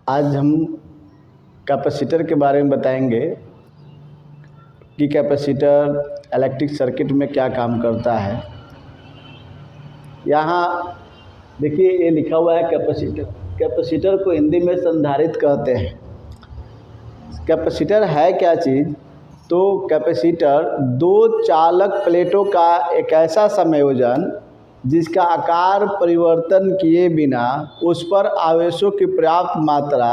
आज हम कैपेसिटर के बारे में बताएंगे कि कैपेसिटर इलेक्ट्रिक सर्किट में क्या काम करता है। यहाँ देखिए ये लिखा हुआ है कैपेसिटर। कैपेसिटर को हिंदी में संधारित्र कहते हैं। कैपेसिटर है क्या चीज़? तो कैपेसिटर दो चालक प्लेटों का एक ऐसा संयोजन जिसका आकार परिवर्तन किए बिना उस पर आवेशों की पर्याप्त मात्रा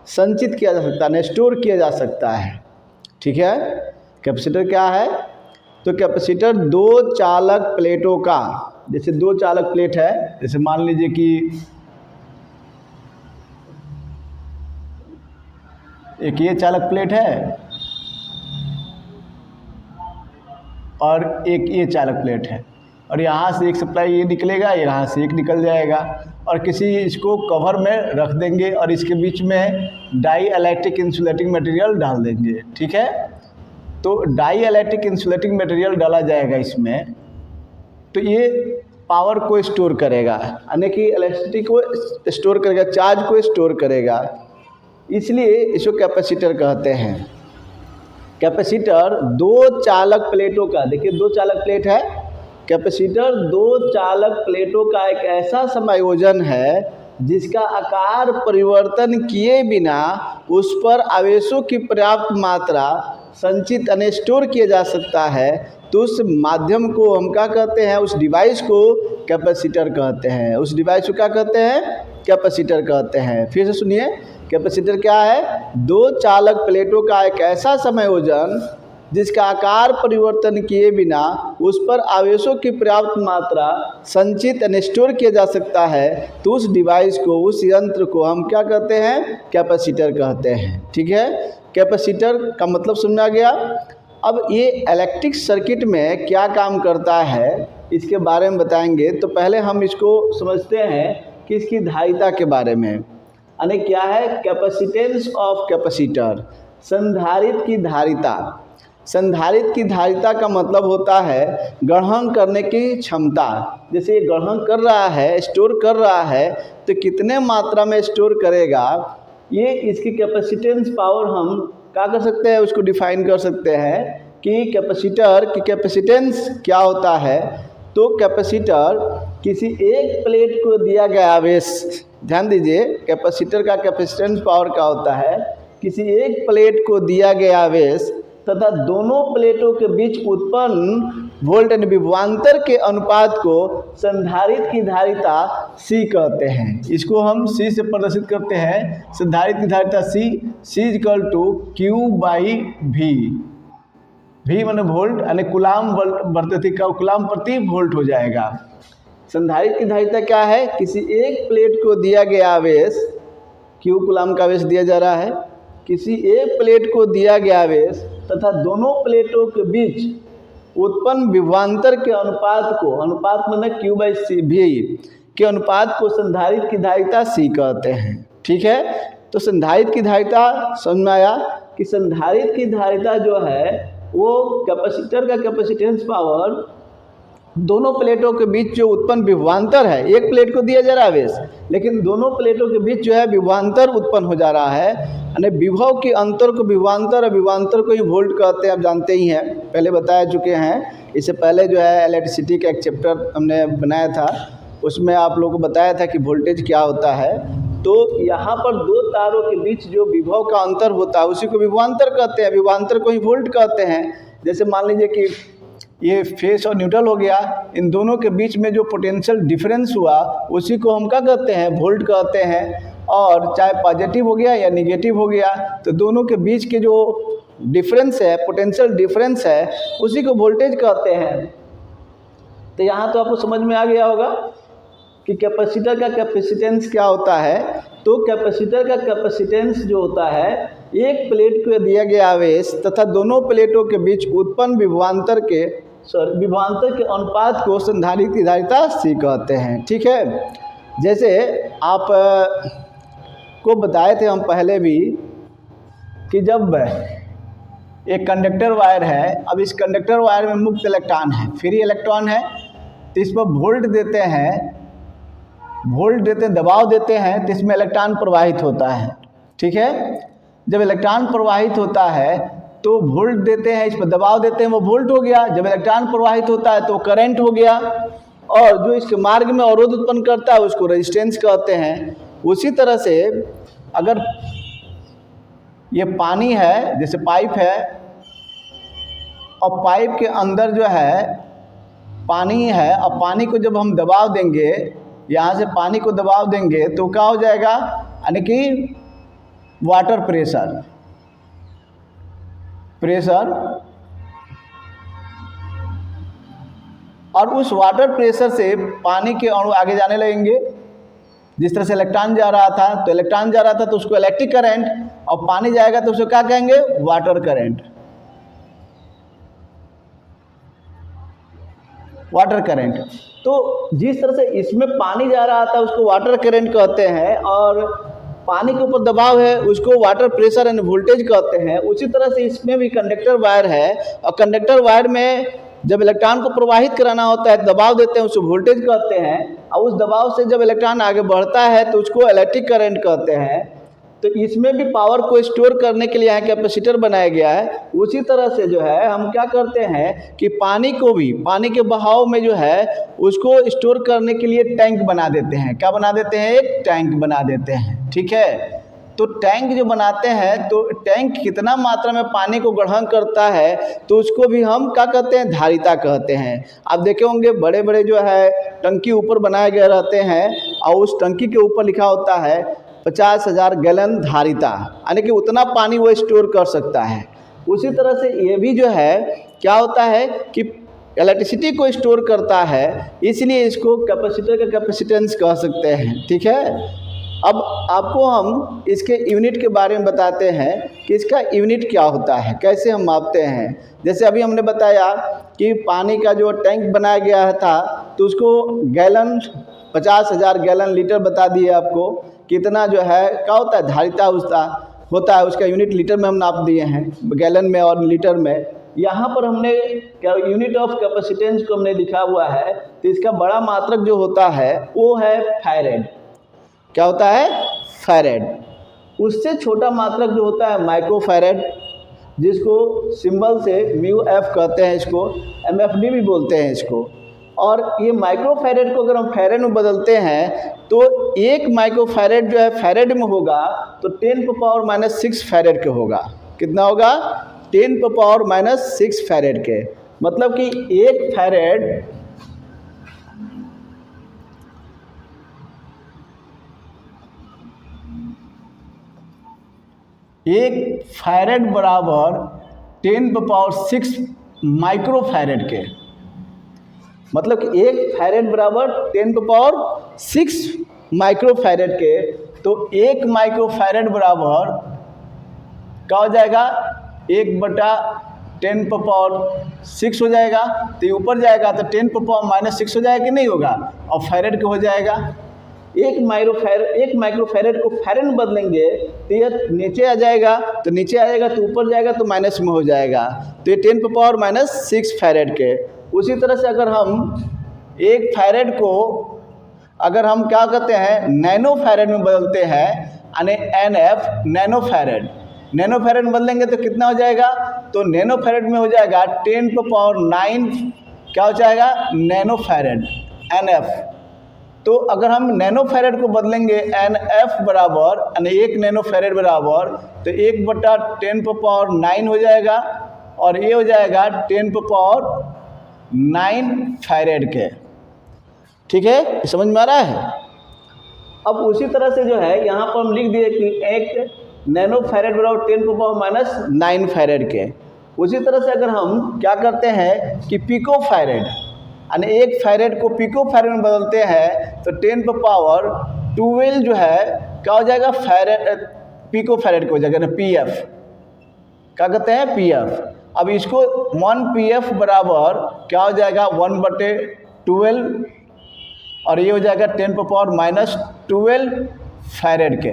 संचित किया जा सकता है, स्टोर किया जा सकता है। ठीक है, कैपेसिटर क्या है? तो कैपेसिटर दो चालक प्लेटों का, जैसे दो चालक प्लेट है, जैसे मान लीजिए कि एक ये चालक प्लेट है और एक ये चालक प्लेट है, और यहाँ से एक सप्लाई ये निकलेगा, यहाँ से एक निकल जाएगा, और किसी इसको कवर में रख देंगे और इसके बीच में डाई इलेक्ट्रिक इंसुलेटिंग मटेरियल डाल देंगे। ठीक है, तो डाई इलेक्ट्रिक इंसुलेटिंग मटेरियल डाला जाएगा इसमें, तो ये पावर को स्टोर करेगा, यानी कि इलेक्ट्रिसिटी को स्टोर करेगा, चार्ज को स्टोर करेगा, इसलिए इसको कैपेसिटर कहते हैं। कैपेसिटर दो चालक प्लेटों का, देखिए दो चालक प्लेट है, कैपेसिटर दो चालक प्लेटों का एक ऐसा समायोजन है जिसका आकार परिवर्तन किए बिना उस पर आवेशों की पर्याप्त मात्रा संचित यानी स्टोर किया जा सकता है। तो उस माध्यम को हम क्या कहते हैं? उस डिवाइस को कैपेसिटर कहते हैं। उस डिवाइस को क्या कहते हैं? कैपेसिटर कहते हैं। फिर से सुनिए, कैपेसिटर क्या है? दो चालक प्लेटों का एक ऐसा संयोजन जिसका आकार परिवर्तन किए बिना उस पर आवेशों की पर्याप्त मात्रा संचित यानी स्टोर किया जा सकता है। तो उस डिवाइस को, उस यंत्र को हम क्या कहते हैं? कैपेसिटर कहते हैं। ठीक है, कैपेसिटर का मतलब समझा गया। अब ये इलेक्ट्रिक सर्किट में क्या काम करता है इसके बारे में बताएंगे। तो पहले हम इसको समझते हैं कि इसकी धारिता के बारे में, यानी क्या है? कैपेसिटेंस ऑफ कैपेसिटर, संधारित्र की धारिता। संधारित्र की धारिता का मतलब होता है ग्रहण करने की क्षमता। जैसे ये ग्रहण कर रहा है, स्टोर कर रहा है, तो कितने मात्रा में स्टोर करेगा, ये इसकी कैपेसिटेंस पावर हम क्या कर सकते हैं? उसको डिफाइन कर सकते हैं कि कैपेसिटर की कैपेसिटेंस क्या होता है। तो कैपेसिटर किसी एक प्लेट को दिया गया आवेश, ध्यान दीजिए, कैपेसिटर का कैपेसिटेंस पावर क्या होता है? किसी एक प्लेट को दिया गया आवेश तथा दोनों प्लेटों के बीच उत्पन्न वोल्ट यानी विभवांतर के अनुपात को संधारित्र की धारिता C कहते हैं। इसको हम C से प्रदर्शित करते हैं। संधारित्र की धारिता C equal to Q/V। V माने वोल्ट, यानी कुलाम कुलाम प्रति वोल्ट हो जाएगा। संधारित्र की धारिता क्या है? किसी एक प्लेट को दिया गया आवेश, Q कुलाम का आवेश दिया जा रहा है, किसी एक प्लेट को दिया गया आवेश तथा दोनों प्लेटों के बीच उत्पन्न विभवांतर के अनुपात को, अनुपात माने Q/V के अनुपात को संधारित्र की धारिता C कहते हैं। ठीक है, तो संधारित्र की धारिता समझ में आया कि संधारित्र की धारिता जो है वो कैपेसिटर का कैपेसिटेंस पावर दोनों प्लेटों के बीच जो उत्पन्न विभवांतर है, एक प्लेट को दिया जा रहा है आवेश, लेकिन दोनों प्लेटों के बीच जो है विभवांतर उत्पन्न हो जा रहा है, यानी विभव के अंतर को विभवांतर, और विभवांतर को ही वोल्ट कहते हैं। आप जानते ही हैं, पहले बता चुके हैं। इससे पहले जो है इलेक्ट्रिसिटी का एक चैप्टर हमने बनाया था, उसमें आप लोगों को बताया था कि वोल्टेज क्या होता है। तो यहाँ पर दो तारों के बीच जो विभव का अंतर होता है उसी को विभवांतर कहते हैं, विभवांतर को ही वोल्ट कहते हैं। जैसे मान लीजिए कि ये फेस और न्यूट्रल हो गया, इन दोनों के बीच में जो पोटेंशियल डिफरेंस हुआ उसी को हम क्या कहते हैं? वोल्ट कहते हैं। और चाहे पॉजिटिव हो गया या निगेटिव हो गया, तो दोनों के बीच के जो डिफरेंस है, पोटेंशियल डिफरेंस है, उसी को वोल्टेज कहते हैं। तो यहाँ तो आपको समझ में आ गया होगा कि कैपेसिटर का कैपेसिटेंस क्या होता है। तो कैपेसिटर का कैपेसिटेंस जो होता है, एक प्लेट को दिया गया आवेश तथा दोनों प्लेटों के बीच उत्पन्न विभवांतर के अनुपात को संधारित्र की धारिता C कहते हैं। ठीक है, जैसे आप को बताए थे हम पहले भी कि जब एक कंडक्टर वायर है, अब इस कंडक्टर वायर में मुक्त इलेक्ट्रॉन है, फ्री इलेक्ट्रॉन है, तो इस पर वोल्ट देते हैं, दबाव देते हैं, तो इसमें इलेक्ट्रॉन प्रवाहित होता है। ठीक है। जब इलेक्ट्रॉन प्रवाहित होता है तो वोल्ट देते हैं, इस पर दबाव देते हैं, वो वोल्ट हो गया। जब इलेक्ट्रॉन प्रवाहित होता है तो करंट हो गया, और जो इसके मार्ग में अवरोध उत्पन्न करता है उसको रेजिस्टेंस कहते हैं। उसी तरह से अगर ये पानी है, जैसे पाइप है, और पाइप के अंदर जो है पानी है, और पानी को जब हम दबाव देंगे, यहाँ से पानी को दबाव देंगे तो क्या हो जाएगा, यानी कि वाटर प्रेशर और उस वाटर प्रेशर से पानी के अणु आगे जाने लगेंगे। जिस तरह से इलेक्ट्रॉन जा रहा था तो इलेक्ट्रॉन जा रहा था तो उसको इलेक्ट्रिक करंट, और पानी जाएगा तो उसको क्या कहेंगे, वाटर करंट। तो जिस तरह से इसमें पानी जा रहा था उसको वाटर करंट कहते हैं, और पानी के ऊपर दबाव है उसको वाटर प्रेशर एंड वोल्टेज कहते हैं। उसी तरह से इसमें भी कंडक्टर वायर है, और कंडक्टर वायर में जब इलेक्ट्रॉन को प्रवाहित कराना होता है दबाव देते हैं, उसको वोल्टेज कहते हैं, और उस दबाव से जब इलेक्ट्रॉन आगे बढ़ता है तो उसको इलेक्ट्रिक करंट कहते हैं। तो इसमें भी पावर को स्टोर करने के लिए यहाँ कैपेसिटर बनाया गया है। उसी तरह से जो है हम क्या करते हैं कि पानी को भी, पानी के बहाव में जो है उसको स्टोर करने के लिए टैंक बना देते हैं। क्या बना देते हैं, एक टैंक बना देते हैं, ठीक है। तो टैंक जो बनाते हैं तो टैंक कितना मात्रा में पानी को ग्रहण करता है तो उसको भी हम क्या कहते हैं, धारिता कहते हैं। आप देखे होंगे बड़े बड़े जो है टंकी ऊपर बनाए गए रहते हैं, और उस टंकी के ऊपर लिखा होता है 50,000 गैलन धारिता, यानी कि उतना पानी वो स्टोर कर सकता है। उसी तरह से ये भी जो है क्या होता है कि इलेक्ट्रिसिटी को स्टोर करता है, इसलिए इसको कैपेसिटर का कैपेसिटेंस कह सकते हैं, ठीक है। अब आपको हम इसके यूनिट के बारे में बताते हैं कि इसका यूनिट क्या होता है, कैसे हम मापते हैं। जैसे अभी हमने बताया कि पानी का जो टैंक बनाया गया था तो उसको गैलन 50,000 गैलन लीटर बता दिए आपको, कितना जो है क्या होता है, धारिता उसका होता है, उसका यूनिट लीटर में हम नाप दिए हैं, गैलन में और लीटर में। यहाँ पर हमने यूनिट ऑफ कैपेसिटेंस को हमने लिखा हुआ है, तो इसका बड़ा मात्रक जो होता है वो है फैरेड। क्या होता है, फैरेड। उससे छोटा मात्रक जो होता है माइक्रो फैरेड, जिसको सिंबल से म्यू एफ कहते हैं, इसको MFD भी बोलते हैं इसको। और ये माइक्रो फैरेड को अगर हम फैरेड में बदलते हैं तो एक माइक्रो फैरेड जो है फैरेड में होगा तो 10⁻⁻6 फैरेड के होगा। कितना होगा, 10⁻⁻6 फैरेड के। मतलब कि एक फैरेड बराबर 10⁻6 माइक्रो फैरेड के। मतलब कि एक फैरेड बराबर 10⁻6 माइक्रो फैरेड के। तो एक माइक्रो फैरेड बराबर क्या हो जाएगा, 1/10⁻6 हो जाएगा। तो ये ऊपर जाएगा तो 10⁻⁻6 हो जाएगा कि नहीं होगा, और फैरेड के हो जाएगा। एक माइक्रो फैरेड को फैरेड में बदलेंगे तो ये नीचे आ जाएगा, तो नीचे आएगा तो ऊपर जाएगा तो माइनस में हो जाएगा। तो ये 10⁻⁻6 फैरेड के। उसी तरह से अगर हम एक फैरेड को अगर हम क्या कहते हैं नैनो फैरेड में बदलते हैं, यानी NF नैनो फैरेड में बदलेंगे तो कितना हो जाएगा, तो नैनो फैरेड में हो जाएगा 10⁻9 क्या हो जाएगा, नैनो फैरेड NF। तो अगर हम नैनो फैरेड को बदलेंगे NF बराबर, यानी एक नैनो फैरेड बराबर, तो 1/10⁻9 हो जाएगा, और ये हो जाएगा 10⁻9 फैरेड के। ठीक है, समझ में आ रहा है। अब उसी तरह से जो है यहाँ पर हम लिख दिए कि एक नैनो फैरेड बराबर 10⁻9 फैरेड के। उसी तरह से अगर हम क्या करते हैं कि पिको फैरेड, यानी एक फैरेड को पिको फैरेड में बदलते हैं तो 10⁻12 जो है क्या हो जाएगा, फैरेड पिको फैरेड को हो जाएगा ना PF। क्या कहते हैं, PF। अब इसको 1 PF बराबर क्या हो जाएगा, 1/12, और ये हो जाएगा 10⁻⁻12 फैरेड के।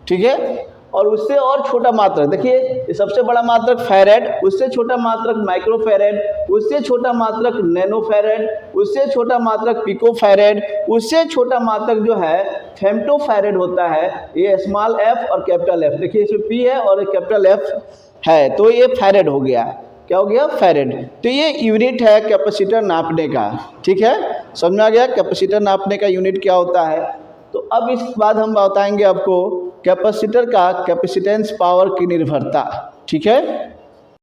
ठीक है। और उससे और छोटा मात्रक देखिए, ये सबसे बड़ा मात्रक फैरेड, उससे छोटा मात्रक माइक्रो फैरेड, उससे छोटा मात्रक नैनो फैरेड, उससे छोटा मात्रक पिको फैरेड, उससे छोटा मात्रक जो है फेम्टोफैरेड होता है। ये स्मॉल एफ और कैपिटल एफ, देखिए इसमें पी है और कैपिटल एफ है, तो ये फैरेड हो गया। क्या हो गया? फैरेड। तो ये यूनिट है कैपेसिटर नापने का। ठीक है, समझ में आ गया कैपेसिटर नापने का यूनिट क्या होता है। तो अब इस बाद हम बताएंगे आपको कैपेसिटर का कैपेसिटेंस पावर की निर्भरता। ठीक है।